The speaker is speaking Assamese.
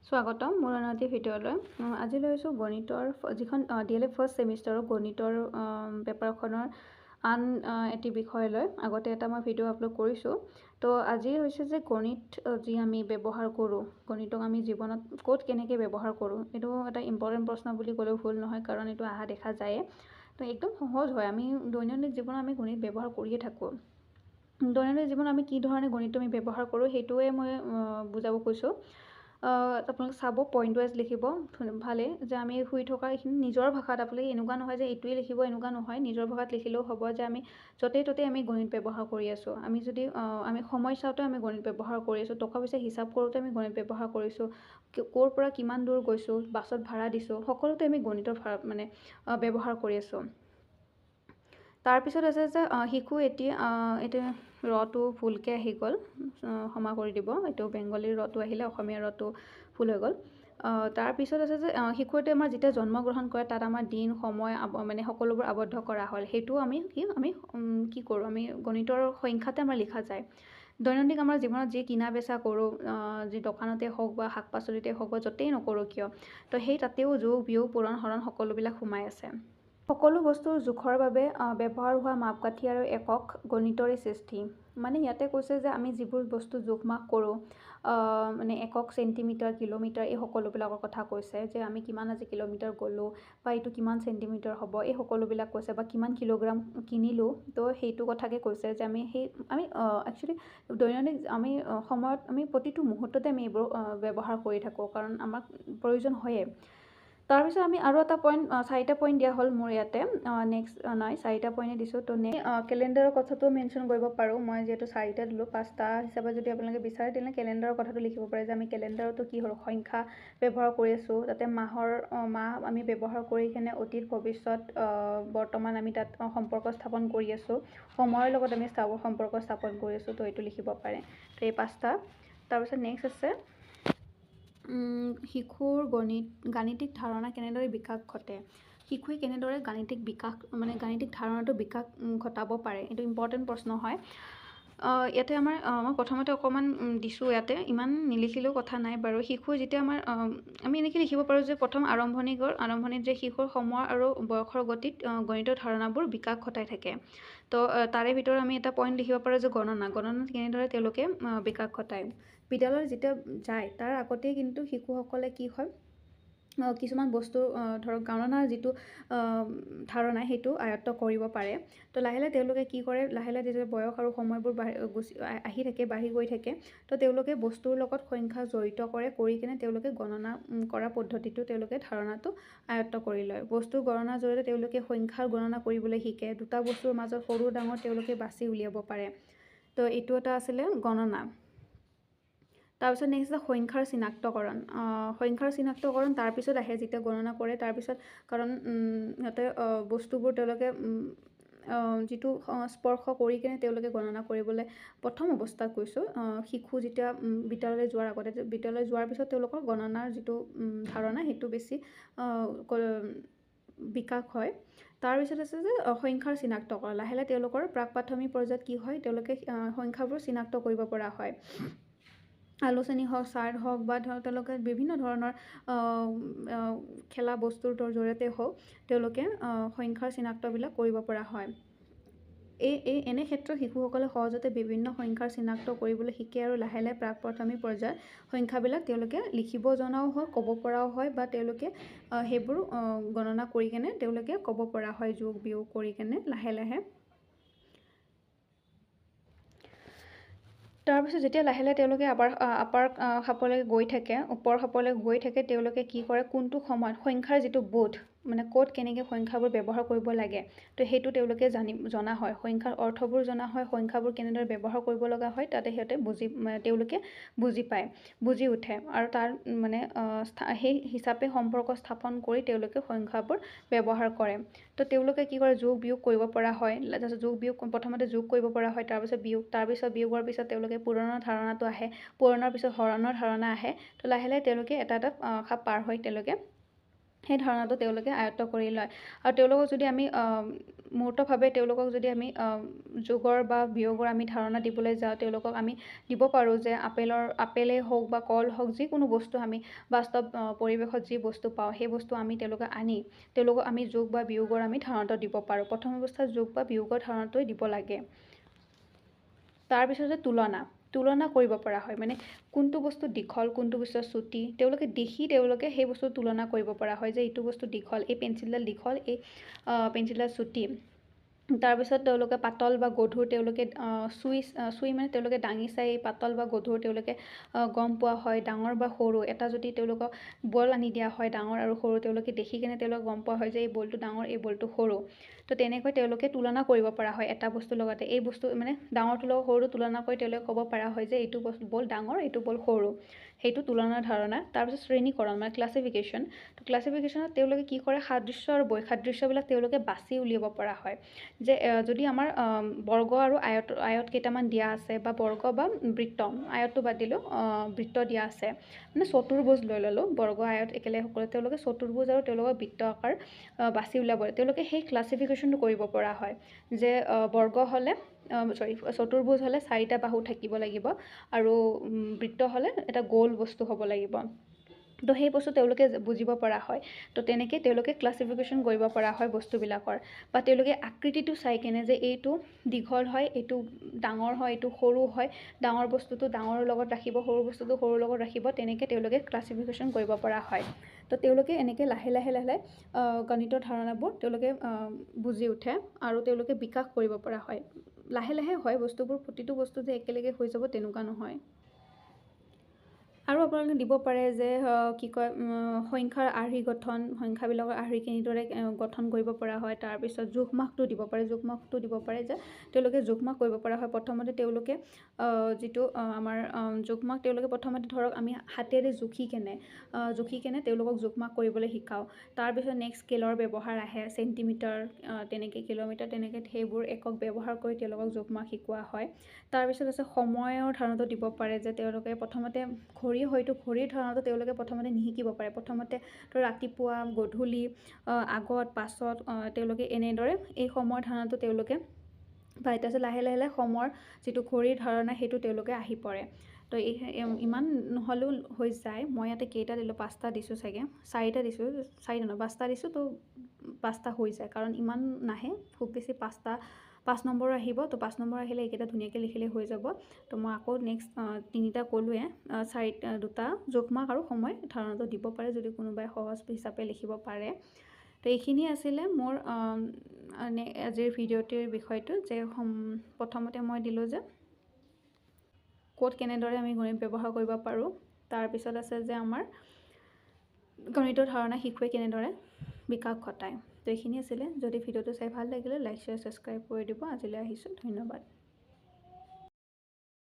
স্বাগতম মোৰ অনতি ভিডিঅ'লৈ। আজি লৈছোঁ গণিতৰ যিখন DLA ফাৰ্ষ্ট ছেমিষ্টাৰৰ গণিতৰ পেপাৰখনৰ আন এটি বিষয় লৈ আগতে এটা মই ভিডিঅ' আপলোড কৰিছোঁ। তো আজি হৈছে যে গণিত যি আমি ব্যৱহাৰ কৰোঁ, গণিতক আমি জীৱনত ক'ত কেনেকৈ ব্যৱহাৰ কৰোঁ, এইটো এটা ইম্পৰ্টেণ্ট প্ৰশ্ন বুলি ক'লেও ভুল নহয়, কাৰণ এইটো অহা দেখা যায়ে। তো একদম সহজ হয়, আমি দৈনন্দিন জীৱনত আমি গণিত ব্যৱহাৰ কৰিয়ে থাকোঁ। দৈনন্দিন জীৱনত আমি কি ধৰণে গণিতটো আমি ব্যৱহাৰ কৰোঁ সেইটোৱে মই বুজাব কৈছোঁ। আপোনালোকে চাব, পইণ্ট ৱাইজ লিখিব ভালে, যে আমি শুই থকা এইখিনি নিজৰ ভাষাত, আপোনালোকে এনেকুৱা নহয় যে এইটোৱে লিখিব, এনেকুৱা নহয়, নিজৰ ভাষাত লিখিলেও হ'ব যে আমি য'তে ত'তে আমি গণিত ব্যৱহাৰ কৰি আছোঁ। আমি যদি আমি সময় চাওঁতে আমি গণিত ব্যৱহাৰ কৰি আছোঁ, টকা পইচা হিচাপ কৰোঁতে আমি গণিত ব্যৱহাৰ কৰিছোঁ, ক'ৰ পৰা কিমান দূৰ গৈছোঁ, বাছত ভাড়া দিছোঁ, সকলোতে আমি গণিতৰ ব্যৱহাৰ কৰি আছোঁ। তাৰপিছত আছে যে শিশু এতিয়া ৰটো ভুলকৈ আহি গ'ল, ক্ষমা কৰি দিব, এইটো বেংগলীৰ ৰটো আহিলে অসমীয়া ৰটো ভুল হৈ গ'ল। তাৰপিছত আছে যে শিশুৱে আমাৰ যেতিয়া জন্মগ্ৰহণ কৰে তাত আমাৰ দিন সময় সকলোবোৰ আবদ্ধ কৰা হ'ল, সেইটো আমি কি কৰোঁ, আমি গণিতৰ সংখ্যাতে আমাৰ লিখা যায়। দৈনন্দিন আমাৰ জীৱনত যি কিনা বেচা কৰোঁ, যি দোকানতে হওক বা শাক পাচলিতে হওক বা য'তেই নকৰোঁ কিয়, তো সেই তাতেও যোগ বিয়োগ পূৰণ হৰণ সকলোবিলাক সোমাই আছে। সকলো বস্তুৰ জোখৰ বাবে ব্যৱহাৰ হোৱা মাপকাঠি আৰু একক গণিতৰে সৃষ্টি। ইয়াতে কৈছে যে আমি যিবোৰ বস্তু জোখ মাখ কৰোঁ, একক চেণ্টিমিটাৰ কিলোমিটাৰ এই সকলোবিলাকৰ কথা কৈছে, যে আমি কিমান আজি কিলোমিটাৰ গ'লোঁ বা এইটো কিমান চেণ্টিমিটাৰ হ'ব, এই সকলোবিলাক কৈছে, বা কিমান কিলোগ্ৰাম কিনিলোঁ, তো সেইটো কথাকে কৈছে যে আমি একচুৱেলি দৈনন্দিন সময়ত আমি প্ৰতিটো মুহূৰ্ততে আমি এইবোৰ ব্যৱহাৰ কৰি থাকোঁ, কাৰণ আমাক প্ৰয়োজন হয়ে। তাৰপিছত আমি আৰু এটা পইণ্ট, 4টা পইণ্ট দিয়া হ'ল মোৰ ইয়াতে, নাই 4টা পইণ্টে দিছোঁ। তো কেলেণ্ডাৰৰ কথাটো মেনশ্যন কৰিব পাৰোঁ, মই যিহেতু 4টা দিলোঁ, 5টা হিচাপে যদি আপোনালোকে বিচাৰে তেতিয়াহ'লে কেলেণ্ডাৰৰ কথাটো লিখিব পাৰে, যে আমি কেলেণ্ডাৰতো কি হ'ল সংখ্যা ব্যৱহাৰ কৰি আছোঁ, তাতে মাহ আমি ব্যৱহাৰ কৰি কিনে অতীত ভৱিষ্যত বৰ্তমান আমি তাত সম্পৰ্ক স্থাপন কৰি আছোঁ, সময়ৰ লগত আমি সম্পৰ্ক স্থাপন কৰি আছোঁ, তো এইটো লিখিব পাৰে। তো এই 5টা। তাৰপিছত নেক্সট আছে শিশুৰ গাণিতিক ধাৰণা কেনেদৰে বিকাশ ঘটে, শিশুৱে কেনেদৰে গাণিতিক ধাৰণাটো বিকাশ ঘটাব পাৰে, এইটো ইম্পৰ্টেণ্ট প্ৰশ্ন হয়। ইয়াতে মই প্ৰথমতে অকণমান দিছোঁ, ইয়াতে ইমান নিলিখিলেও কথা নাই বাৰু। শিশু যেতিয়া আমি এনেকৈ লিখিব পাৰোঁ যে প্ৰথম আৰম্ভণিত যে শিশুৰ সময় আৰু বয়সৰ গতিত গণিতৰ ধাৰণাবোৰ বিকাশ ঘটাই থাকে। তো তাৰে ভিতৰত আমি এটা পইণ্ট লিখিব পাৰোঁ যে গণনাত কেনেদৰে তেওঁলোকে বিকাশ ঘটায়। বিদ্যালয়ত যেতিয়া যায় তাৰ আগতেই কিন্তু শিশুসকলে কি হয়, কিছুমান বস্তু ধৰক গণনাৰ যিটো ধাৰণা সেইটো আয়ত্ব কৰিব পাৰে। তো লাহে লাহে তেওঁলোকে কি কৰে, লাহে লাহে যেতিয়া বয়স আৰু সময়বোৰ বাঢ়ি গৈ থাকে, তো তেওঁলোকে বস্তুৰ লগত সংখ্যা জড়িত কৰি কিনে তেওঁলোকে গণনা কৰা পদ্ধতিটো ধাৰণাটো আয়ত্ব কৰি লয়। বস্তুৰ গণনাৰ জৰিয়তে তেওঁলোকে সংখ্যাৰ গণনা কৰিবলৈ শিকে, দুটা বস্তুৰ মাজত সৰু ডাঙৰ তেওঁলোকে বাছি উলিয়াব পাৰে। তো এইটো এটা আছিলে গণনা। তাৰপিছত নেক্সট আছে সংখ্যাৰ চিনাক্তকৰণ। তাৰপিছত আহে যেতিয়া গণনা কৰে, তাৰপিছত কাৰণ সিহঁতে বস্তুবোৰ তেওঁলোকে যিটো স্পৰ্শ কৰি কিনে তেওঁলোকে গণনা কৰিবলৈ প্ৰথম অৱস্থাত কৈছোঁ, শিশু যেতিয়া বিদ্যালয়লৈ যোৱাৰ পিছত তেওঁলোকৰ গণনাৰ যিটো ধাৰণা সেইটো বেছি বিকাশ হয়। তাৰপিছত আছে যে সংখ্যাৰ চিনাক্তকৰণ। লাহে লাহে তেওঁলোকৰ প্ৰাক প্ৰাথমিক পৰ্যায়ত কি হয়, তেওঁলোকে সংখ্যাবোৰ চিনাক্ত কৰিব পৰা হয়। আলোচনী হওক, চাৰ্ট হওক, বা তেওঁলোকে বিভিন্ন ধৰণৰ খেলা বস্তুৰ জৰিয়তে হওক তেওঁলোকে সংখ্যাৰ চিনাক্তবিলাক কৰিব পৰা হয়। এনে ক্ষেত্ৰত শিশুসকলে সহজতে বিভিন্ন সংখ্যাৰ চিনাক্ত কৰিবলৈ শিকে, আৰু লাহে লাহে প্ৰাক প্ৰাথমিক পৰ্যায়ত সংখ্যাবিলাক তেওঁলোকে লিখিব জনাও হয়, ক'ব পৰাও হয়, বা তেওঁলোকে সেইবোৰ গণনা কৰি কেনে তেওঁলোকে ক'ব পৰা হয়, যোগ বিয়োগ কৰি কেনে লাহে লাহে। তাৰপিছত যেতিয়া লাহে লাহে তেওঁলোকে আপাৰ খাপলৈ গৈ থাকে, ওপৰ খাপলৈ গৈ থাকে, তেওঁলোকে কি কৰে, কোনটো সময়ত সংখ্যাৰ যিটো বোধ, ক'ত কেনেকৈ সংখ্যাবোৰ ব্যৱহাৰ কৰিব লাগে, তো সেইটো তেওঁলোকে জনা হয়, সংখ্যাৰ অৰ্থবোৰ জনা হয়, সংখ্যাবোৰ কেনেদৰে ব্যৱহাৰ কৰিব লগা হয়, তাতে সিহঁতে তেওঁলোকে বুজি পায়, বুজি উঠে, আৰু তাৰ সেই হিচাপে সম্পৰ্ক স্থাপন কৰি তেওঁলোকে সংখ্যাবোৰ ব্যৱহাৰ কৰে। তো তেওঁলোকে কি কৰে, যোগ বিয়োগ কৰিব পৰা হয়। তাৰপিছত প্ৰথমতে যোগ কৰিব পৰা হয়, তাৰপিছত বিয়োগৰ পিছত তেওঁলোকে পূৰণৰ ধাৰণাটো আহে, পূৰণৰ পিছত হৰণৰ ধাৰণা আহে। তো লাহে লাহে তেওঁলোকে এটা খাপ পাৰ হৈ তেওঁলোকে সেই ধাৰণাটো তেওঁলোকে আয়ত্ত কৰি লয় আৰু তেওঁলোকক যদি আমি মূৰ্তভাৱে তেওঁলোকক যদি আমি যোগৰ বা বিয়োগৰ আমি ধাৰণা দিবলৈ যাওঁ তেওঁলোকক আমি দিব পাৰোঁ যে আপেলেই হওক বা কল হওক যিকোনো বস্তু আমি বাস্তৱ পৰিৱেশত যি বস্তু পাওঁ সেই বস্তু আমি তেওঁলোকক আনি তেওঁলোকক আমি যোগ বা বিয়োগৰ আমি ধাৰণাটো দিব পাৰোঁ প্ৰথম অৱস্থাত যোগ বা বিয়োগৰ ধাৰণাটোৱে দিব লাগে তাৰপিছতে তুলনা কৰিব পৰা হয় মানে কোনটো বস্তু দীঘল কোনটো বস্তু চুটি তেওঁলোকে দেখি তেওঁলোকে সেই বস্তু তুলনা কৰিব পৰা হয় যে এইটো বস্তু দীঘল এই পেঞ্চিলডাল দীঘল এই পেঞ্চিলডাল চুটি তাৰপিছত তেওঁলোকে পাতল বা গধুৰ তেওঁলোকে চুই মানে তেওঁলোকে দাঙি চাই পাতল বা গধুৰ তেওঁলোকে গম পোৱা হয় ডাঙৰ বা সৰু এটা যদি তেওঁলোকক বল আনি দিয়া হয় ডাঙৰ আৰু সৰু তেওঁলোকে দেখি কেনে তেওঁলোকে গম পোৱা হয় যে এই বলটো ডাঙৰ এই বলটো সৰু তো তেনেকৈ তেওঁলোকে তুলনা কৰিব পৰা হয় এটা বস্তুৰ লগতে এই বস্তু মানে ডাঙৰটো লগত সৰুটো তুলনা কৰি তেওঁলোকে ক'ব পৰা হয় যে এইটো বল ডাঙৰ এইটো বল সৰু সেইটো তুলনাৰ ধাৰণা তাৰপিছত শ্ৰেণীকৰণ মানে ক্লাছিফিকেশ্যন তো ক্লাছিফিকেশ্যনত তেওঁলোকে কি কৰে সাদৃশ্য আৰু বৈসাদৃশ্যবিলাক তেওঁলোকে বাছি উলিয়াব পৰা হয় যে যদি আমাৰ বৰ্গ আৰু আয়ত কেইটামান দিয়া আছে বা বৰ্গ বা বৃত্ত আয়তটো বাদ দিলোঁ বৃত্ত দিয়া আছে মানে চতুৰ্ভুজ লৈ ল'লোঁ বৰ্গ আয়ত একেলগে সকলো তেওঁলোকে চতুৰ্ভুজ আৰু তেওঁলোকৰ বৃত্ত আকাৰ বাছি উলিয়াব তেওঁলোকে সেই ক্লাছিফিকেশ্যনটো কৰিব পৰা হয় যে বৰ্গ হ'লে চতুৰ্ভুজ হ'লে 4টা বাহু থাকিব লাগিব আৰু বৃত্ত হ'লে এটা গোল বস্তু হ'ব লাগিব তো সেই বস্তু তেওঁলোকে বুজিব পৰা হয় তো তেনেকৈ তেওঁলোকে ক্লাছিফিকেশ্যন কৰিব পৰা হয় বস্তুবিলাকৰ বা তেওঁলোকে আকৃতিটো চাই কেনে যে এইটো দীঘল হয় এইটো ডাঙৰ হয় এইটো সৰু হয় ডাঙৰ বস্তুটো ডাঙৰৰ লগত ৰাখিব সৰু বস্তুটো সৰুৰ লগত ৰাখিব তেনেকৈ তেওঁলোকে ক্লাছিফিকেশ্যন কৰিব পৰা হয় তো তেওঁলোকে এনেকৈ লাহে লাহে গণিতৰ ধাৰণাবোৰ তেওঁলোকে বুজি উঠে আৰু তেওঁলোকে বিকাশ কৰিব পৰা হয় লাহে লাহে হয় বস্তুবোৰ প্ৰতিটো বস্তু যে একেলগে হৈ যাব তেনেকুৱা নহয় আৰু আপোনালোকে দিব পাৰে যে কি কয় সংখ্যাৰ আৰ্হি গঠন সংখ্যাবিলাকৰ আৰ্হি কেনেদৰে গঠন কৰিব পৰা হয় তাৰপিছত জোখমাখটো দিব পাৰে যে তেওঁলোকে জোখমাখ কৰিব পৰা হয় প্ৰথমতে তেওঁলোকে যিটো আমাৰ জোখমাখ তেওঁলোকে প্ৰথমতে ধৰক আমি হাতেৰে জুখি কেনে তেওঁলোকক জোখমাখ কৰিবলৈ শিকাওঁ তাৰপিছত নেক্সট স্কেলৰ ব্যৱহাৰ আহে চেণ্টিমিটাৰ তেনেকৈ কিলোমিটাৰ তেনেকৈ সেইবোৰ একক ব্যৱহাৰ কৰি তেওঁলোকক জোখমাখ শিকোৱা হয় তাৰপিছত আছে সময়ৰ ধাৰণাটো দিব পাৰে যে তেওঁলোকে প্ৰথমতে ঘড়ীৰ ধাৰণাটো তেওঁলোকে প্ৰথমতে নিশিকিব পাৰে প্ৰথমতে ৰাতিপুৱা গধূলি আগত পাছত তেওঁলোকে এনেদৰে এই সময়ৰ ধাৰণাটো তেওঁলোকে পায় তাৰপিছত লাহে লাহে সময়ৰ যিটো ঘড়ীৰ ধাৰণা সেইটো তেওঁলোকে আহি পৰে তো ইমান নহ'লেও হৈ যায় মই ইয়াতে কেইটা দিলোঁ 5টা দিছোঁ চাগে 4টা দিছোঁ 4টা নহয় 5টা দিছোঁ তো 5টা হৈ যায় কাৰণ ইমান নাহে খুব বেছি 5 নম্বৰ আহিব তো 5 নম্বৰ আহিলে এইকেইটা ধুনীয়াকৈ লিখিলে হৈ যাব তো মই আকৌ নেক্সট 3টা ক'লোৱে 2টা জোখমাখ আৰু সময় ধাৰণাটো দিব পাৰে যদি কোনোবাই সহজ হিচাপে লিখিব পাৰে তো এইখিনি আছিলে মোৰ আজিৰ ভিডিঅ'টিৰ বিষয়টো যে প্ৰথমতে মই দিলোঁ যে ক'ত কেনেদৰে আমি গণিত ব্যৱহাৰ কৰিব পাৰোঁ তাৰপিছত আছে যে আমাৰ গণিতৰ ধাৰণা শিশুৱে কেনেদৰে বিকাশ ঘটায় তো এইখিনি আছিলে যদি ভিডিঅ'টো চাই ভাল লাগিলে লাইক শ্বেয়াৰ ছাবস্ক্ৰাইব কৰি দিব আজিলৈ আহিছোঁ ধন্যবাদ